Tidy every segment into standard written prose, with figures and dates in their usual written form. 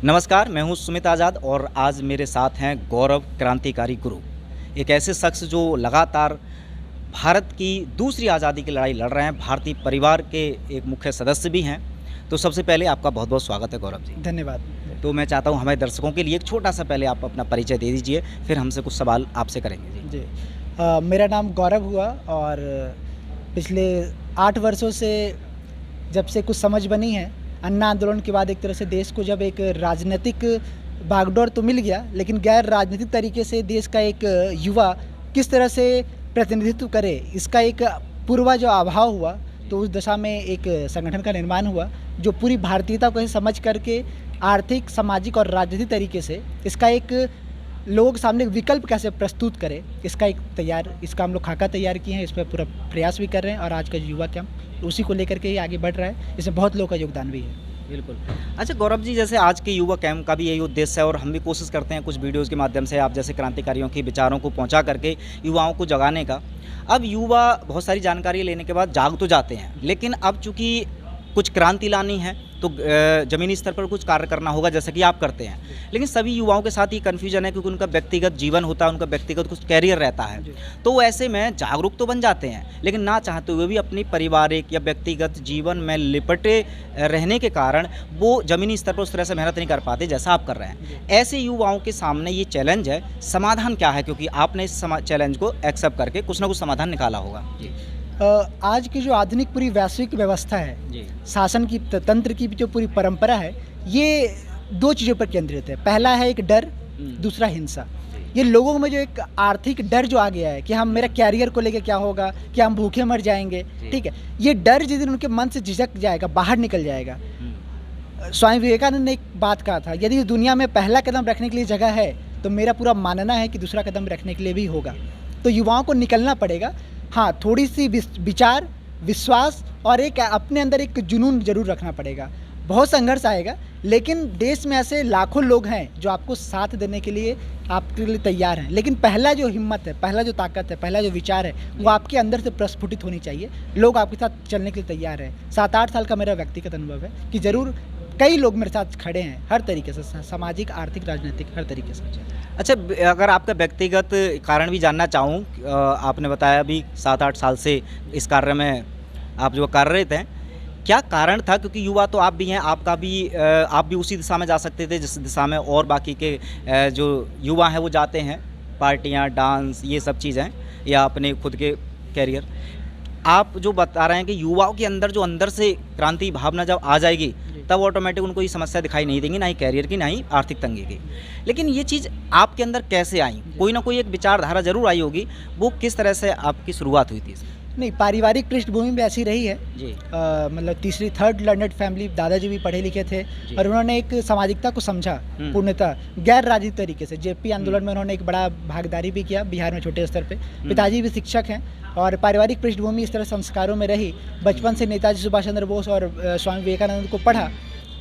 नमस्कार, मैं हूं सुमित आज़ाद और आज मेरे साथ हैं गौरव क्रांतिकारी गुरु, एक ऐसे शख्स जो लगातार भारत की दूसरी आज़ादी की लड़ाई लड़ रहे हैं, भारतीय परिवार के एक मुख्य सदस्य भी हैं। तो सबसे पहले आपका बहुत बहुत स्वागत है गौरव जी। धन्यवाद। तो मैं चाहता हूं हमारे दर्शकों के लिए एक छोटा सा पहले आप अपना परिचय दे दीजिए, फिर हमसे कुछ सवाल आपसे करेंगे जी। मेरा नाम गौरव हुआ और पिछले 8 वर्षों से जब से कुछ समझ बनी है, अन्ना आंदोलन के बाद एक तरह से देश को जब एक राजनीतिक बागडोर तो मिल गया, लेकिन गैर राजनीतिक तरीके से देश का एक युवा किस तरह से प्रतिनिधित्व करे, इसका एक पूर्वा जो अभाव हुआ, तो उस दशा में एक संगठन का निर्माण हुआ जो पूरी भारतीयता को समझ करके आर्थिक, सामाजिक और राजनीतिक तरीके से इसका एक लोगों के सामने विकल्प कैसे प्रस्तुत करे, इसका हम लोग खाका तैयार किए हैं। इस पर पूरा प्रयास भी कर रहे हैं और आज का युवा कैंप उसी को लेकर के ही आगे बढ़ रहा है। इसमें बहुत लोगों का योगदान भी है। बिल्कुल। अच्छा गौरव जी, जैसे आज के युवा कैंप का भी यही उद्देश्य है और हम भी कोशिश करते हैं कुछ वीडियोज़ के माध्यम से आप जैसे क्रांतिकारियों के विचारों को पहुंचा करके युवाओं को जगाने का। अब युवा बहुत सारी जानकारी लेने के बाद जाग तो जाते हैं, लेकिन अब चूँकि कुछ क्रांति लानी है तो ज़मीनी स्तर पर कुछ कार्य करना होगा, जैसे कि आप करते हैं। लेकिन सभी युवाओं के साथ ये कन्फ्यूजन है क्योंकि उनका व्यक्तिगत जीवन होता है, उनका व्यक्तिगत कुछ कैरियर रहता है। तो ऐसे में जागरूक तो बन जाते हैं, लेकिन ना चाहते हुए भी अपनी पारिवारिक या व्यक्तिगत जीवन में लिपटे रहने के कारण वो ज़मीनी स्तर पर उस तरह से मेहनत नहीं कर पाते जैसा आप कर रहे हैं। ऐसे युवाओं के सामने ये चैलेंज है, समाधान क्या है? क्योंकि आपने इस चैलेंज को एक्सेप्ट करके कुछ ना कुछ समाधान निकाला होगा जी। आज की जो आधुनिक पूरी वैश्विक व्यवस्था है, शासन की तंत्र की जो पूरी परंपरा है, ये 2 चीज़ों पर केंद्रित है। पहला है एक डर, दूसरा हिंसा। ये लोगों में जो एक आर्थिक डर जो आ गया है कि हम मेरा कैरियर को लेकर क्या होगा, कि हम भूखे मर जाएंगे, ठीक है, ये डर जिस दिन उनके मन से झिझक जाएगा, बाहर निकल जाएगा। स्वामी विवेकानंद ने एक बात कहा था, यदि दुनिया में पहला कदम रखने के लिए जगह है तो मेरा पूरा मानना है कि दूसरा कदम रखने के लिए भी होगा। तो युवाओं को निकलना पड़ेगा। हाँ, थोड़ी सी विचार, विश्वास और एक अपने अंदर एक जुनून जरूर रखना पड़ेगा। बहुत संघर्ष आएगा, लेकिन देश में ऐसे लाखों लोग हैं जो आपको साथ देने के लिए आपके लिए तैयार हैं। लेकिन पहला जो हिम्मत है, पहला जो ताकत है, पहला जो विचार है, वो आपके अंदर से प्रस्फुटित होनी चाहिए। लोग आपके साथ चलने के लिए तैयार हैं। 7-8 साल का मेरा व्यक्तिगत अनुभव है कि ज़रूर कई लोग मेरे साथ खड़े हैं, हर तरीके से, सामाजिक, आर्थिक, राजनीतिक, हर तरीके से। अच्छा, अगर आपका व्यक्तिगत कारण भी जानना चाहूँ, आपने बताया अभी 7-8 साल से इस कार्य में आप जो कार्यरत हैं, क्या कारण था? क्योंकि युवा तो आप भी हैं, आप भी उसी दिशा में जा सकते थे जिस दिशा में और बाकी के जो युवा हैं वो जाते हैं, पार्टियां, डांस, ये सब चीज़ें, या अपने खुद के कैरियर। आप जो बता रहे हैं कि युवाओं के अंदर जो अंदर से क्रांति भावना जब आ जाएगी तब ऑटोमेटिक उनको ये समस्या दिखाई नहीं देंगी, ना ही कैरियर की, ना ही आर्थिक तंगी की। लेकिन ये चीज़ आपके अंदर कैसे आई? कोई ना कोई एक विचारधारा जरूर आई होगी, वो किस तरह से आपकी शुरुआत हुई थी? नहीं, पारिवारिक पृष्ठभूमि भी ऐसी रही है जी। मतलब तीसरी थर्ड लर्नड फैमिली, दादाजी भी पढ़े लिखे थे और उन्होंने एक सामाजिकता को समझा पूर्णतः गैर राजनीतिक तरीके से। जेपी आंदोलन में उन्होंने एक बड़ा भागीदारी भी किया बिहार में, छोटे स्तर पे। पिताजी भी शिक्षक हैं और पारिवारिक पृष्ठभूमि इस तरह संस्कारों में रही। बचपन से नेताजी सुभाष चंद्र बोस और स्वामी विवेकानंद को पढ़ा।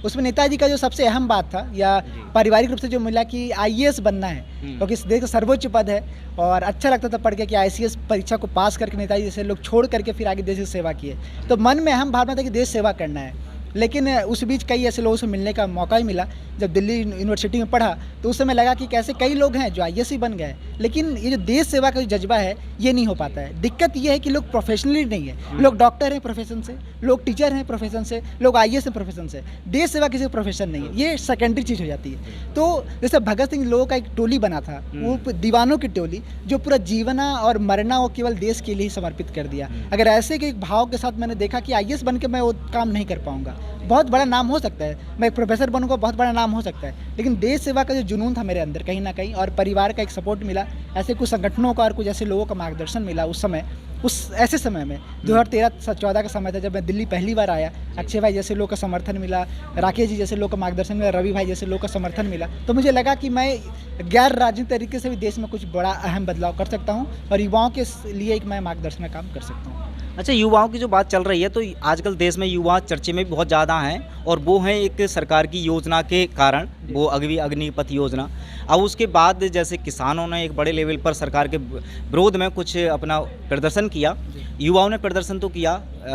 उसमें नेताजी का जो सबसे अहम बात था, या पारिवारिक रूप से जो मिला, कि IAS बनना है, क्योंकि इस देश का सर्वोच्च पद है। और अच्छा लगता था पढ़ के कि ICS परीक्षा को पास करके नेताजी जैसे लोग छोड़ करके फिर आगे देश की सेवा किए। तो मन में अहम भावना था कि देश सेवा करना है। लेकिन उस बीच कई ऐसे लोगों से मिलने का मौका ही मिला। जब दिल्ली यूनिवर्सिटी में पढ़ा तो उस समय लगा कि कैसे कई लोग हैं जो IAS ही बन गए, लेकिन ये जो देश सेवा का जो जज्बा है ये नहीं हो पाता है। दिक्कत ये है कि लोग प्रोफेशनली नहीं है। लोग डॉक्टर हैं प्रोफेशन से, लोग टीचर हैं प्रोफेशन से, लोग IAS हैं प्रोफेशन से। देश सेवा किसी प्रोफेशन नहीं है, ये सेकेंडरी चीज़ हो जाती है। तो जैसे भगत सिंह लोगों का एक टोली बना था, वो दीवानों की टोली, जो पूरा जीवना और मरना वो केवल देश के लिए ही समर्पित कर दिया। अगर ऐसे के एक भाव के साथ मैंने देखा कि IAS बन के मैं वो काम नहीं कर पाऊँगा, बहुत बड़ा नाम हो सकता है, मैं एक प्रोफेसर बनूंगा, बहुत बड़ा नाम हो सकता है, लेकिन देश सेवा का जो जुनून था मेरे अंदर कहीं ना कहीं, और परिवार का एक सपोर्ट मिला, ऐसे कुछ संगठनों का और कुछ ऐसे लोगों का मार्गदर्शन मिला उस समय, उस ऐसे समय में 2013-14 का समय था जब मैं दिल्ली पहली बार आया। अक्षय भाई जैसे लोग का समर्थन मिला, राकेश जी जैसे लोग का मार्गदर्शन मिला, रवि भाई जैसे लोग का समर्थन मिला। तो मुझे लगा कि मैं गैर राजनीतिक तरीके से भी देश में कुछ बड़ा अहम बदलाव कर सकता हूँ और युवाओं के लिए एक मैं मार्गदर्शन का काम कर सकता हूँ। अच्छा, युवाओं की जो बात चल रही है तो आजकल देश में युवा चर्चे में भी बहुत ज़्यादा हैं और वो हैं एक सरकार की योजना के कारण, वो अग्निपथ योजना। अब उसके बाद जैसे किसानों ने एक बड़े लेवल पर सरकार के विरोध में कुछ अपना प्रदर्शन किया, युवाओं ने प्रदर्शन तो किया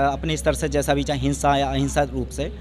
अपने स्तर से, जैसा भी चाहे हिंसा या अहिंसा रूप से।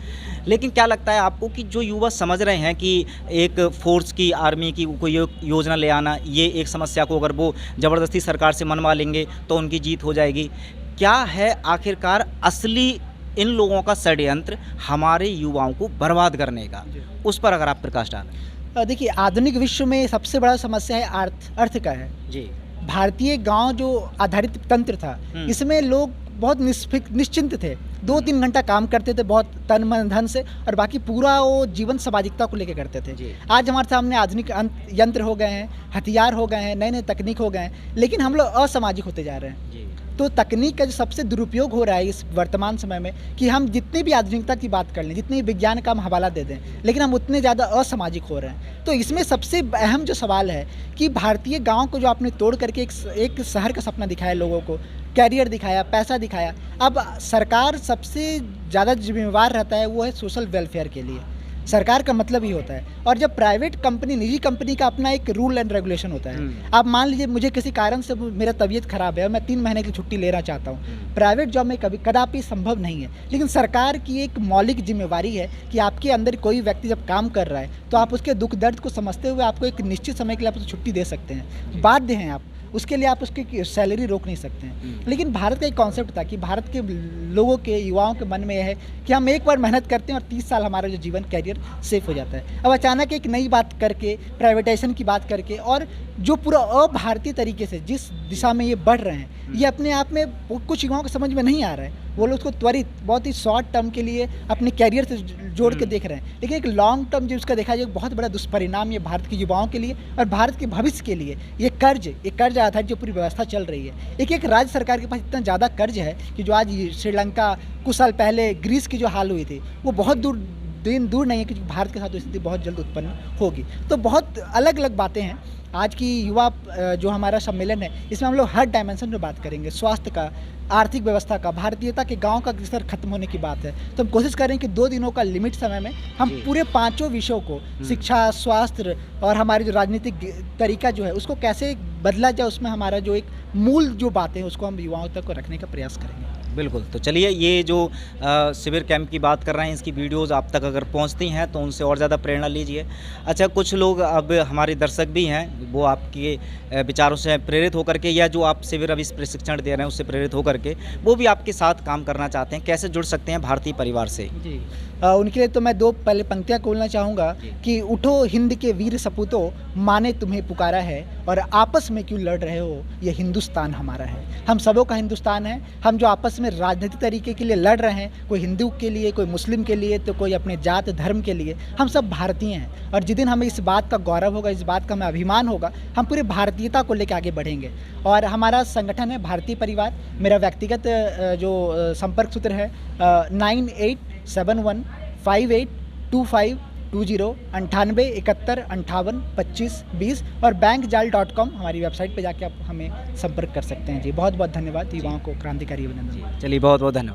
लेकिन क्या लगता है आपको कि जो युवा समझ रहे हैं कि एक फोर्स की, आर्मी की कोई योजना ले आना, ये एक समस्या को अगर वो ज़बरदस्ती सरकार से मनवा लेंगे तो उनकी जीत हो जाएगी, क्या है आखिरकार असली इन लोगों का षड्यंत्र हमारे युवाओं को बर्बाद करने का? उस पर अगर आप प्रकाश डालें। देखिए, आधुनिक विश्व में सबसे बड़ा समस्या है अर्थ का है जी। भारतीय गांव जो आधारित तंत्र था, इसमें लोग बहुत निश्चिंत थे, 2-3 घंटा काम करते थे बहुत तन मन धन से, और बाकी पूरा वो जीवन सामाजिकता को लेकर करते थे। आज हमारे सामने आधुनिक यंत्र हो गए हैं, हथियार हो गए हैं, नए नए तकनीक हो गए हैं, लेकिन हम लोग असामाजिक होते जा रहे हैं। तो तकनीक का जो सबसे दुरुपयोग हो रहा है इस वर्तमान समय में, कि हम जितनी भी आधुनिकता की बात कर लें, जितनी विज्ञान का हम हवाला दे दें, लेकिन हम उतने ज़्यादा असामाजिक हो रहे हैं। तो इसमें सबसे अहम जो सवाल है कि भारतीय गांव को जो आपने तोड़ करके एक शहर का सपना दिखाया, लोगों को कैरियर दिखाया, पैसा दिखाया, अब सरकार सबसे ज़्यादा जिम्मेवार रहता है वो है सोशल वेलफेयर के लिए। सरकार का मतलब ही होता है, और जब प्राइवेट कंपनी, निजी कंपनी का अपना एक रूल एंड रेगुलेशन होता है। आप मान लीजिए मुझे किसी कारण से मेरा तबीयत खराब है और मैं 3 महीने की छुट्टी लेना चाहता हूँ, प्राइवेट जॉब में कदापि संभव नहीं है। लेकिन सरकार की एक मौलिक जिम्मेवारी है कि आपके अंदर कोई व्यक्ति जब काम कर रहा है तो आप उसके दुख दर्द को समझते हुए आपको एक निश्चित समय के लिए आप उसको छुट्टी दे सकते हैं, बाध्य हैं आप उसके लिए, आप उसकी सैलरी रोक नहीं सकते हैं। लेकिन भारत का एक कॉन्सेप्ट था कि भारत के लोगों के, युवाओं के मन में यह है कि हम एक बार मेहनत करते हैं और 30 साल हमारा जो जीवन कैरियर सेफ हो जाता है। अब अचानक एक नई बात करके, प्राइवेटाइजेशन की बात करके, और जो पूरा अभारतीय तरीके से जिस दिशा में ये बढ़ रहे हैं, ये अपने आप में कुछ युवाओं को समझ में नहीं आ रहा है। वो लोग उसको त्वरित, बहुत ही शॉर्ट टर्म के लिए अपने कैरियर से जोड़ के देख रहे हैं, लेकिन एक लॉन्ग टर्म जो उसका देखा जाए, बहुत बड़ा दुष्परिणाम ये भारत के युवाओं के लिए और भारत के भविष्य के लिए, ये कर्ज आधारित जो पूरी व्यवस्था चल रही है। एक राज्य सरकार के पास इतना ज़्यादा कर्ज है कि जो आज श्रीलंका, कुछ साल पहले ग्रीस की जो हाल हुई थी, वो बहुत दूर नहीं है कि भारत के साथ स्थिति बहुत जल्द उत्पन्न होगी। तो बहुत अलग अलग बातें हैं। आज की युवा जो हमारा सम्मेलन है, इसमें हम लोग हर डायमेंशन में बात करेंगे, स्वास्थ्य का, आर्थिक व्यवस्था का, भारतीयता के गांव का स्तर खत्म होने की बात है। तो हम कोशिश करें कि 2 दिनों का लिमिट समय में हम पूरे 5 विषयों को, शिक्षा, स्वास्थ्य और हमारी जो राजनीतिक तरीका जो है उसको कैसे बदला जाए, उसमें हमारा जो एक मूल जो बातें हैं उसको हम युवाओं तक को रखने का प्रयास करेंगे। बिल्कुल। तो चलिए, ये जो शिविर कैंप की बात कर रहे हैं, इसकी वीडियोज़ आप तक अगर पहुंचती हैं तो उनसे और ज़्यादा प्रेरणा लीजिए। अच्छा, कुछ लोग अब हमारे दर्शक भी हैं, वो आपके विचारों से प्रेरित होकर के, या जो आप शिविर अभी प्रशिक्षण दे रहे हैं उससे प्रेरित होकर के वो भी आपके साथ काम करना चाहते हैं, कैसे जुड़ सकते हैं भारतीय परिवार से? जी, उनके लिए तो मैं 2 पहले पंक्तियाँ बोलना चाहूँगा कि उठो हिंद के वीर सपूतों, माँ ने तुम्हें पुकारा है, और आपस में क्यों लड़ रहे हो, ये हिंदुस्तान हमारा है। हम सबों का हिंदुस्तान है। हम जो आपस में राजनीतिक तरीके के लिए लड़ रहे हैं, कोई हिंदू के लिए, कोई मुस्लिम के लिए, तो कोई अपने जात धर्म के लिए, हम सब भारतीय हैं। और जिस दिन हमें इस बात का गौरव होगा, इस बात का हमें अभिमान होगा, हम पूरी भारतीयता को लेकर आगे बढ़ेंगे। और हमारा संगठन है भारतीय परिवार। मेरा व्यक्तिगत जो संपर्क सूत्र है 9871582520, 98 71 58 25 20, और bankjal.com हमारी वेबसाइट पे जाके आप हमें संपर्क कर सकते हैं। जी, बहुत बहुत धन्यवाद। युवाओं को क्रांतिकारी अभिनंदन। चलिए, बहुत बहुत धन्यवाद।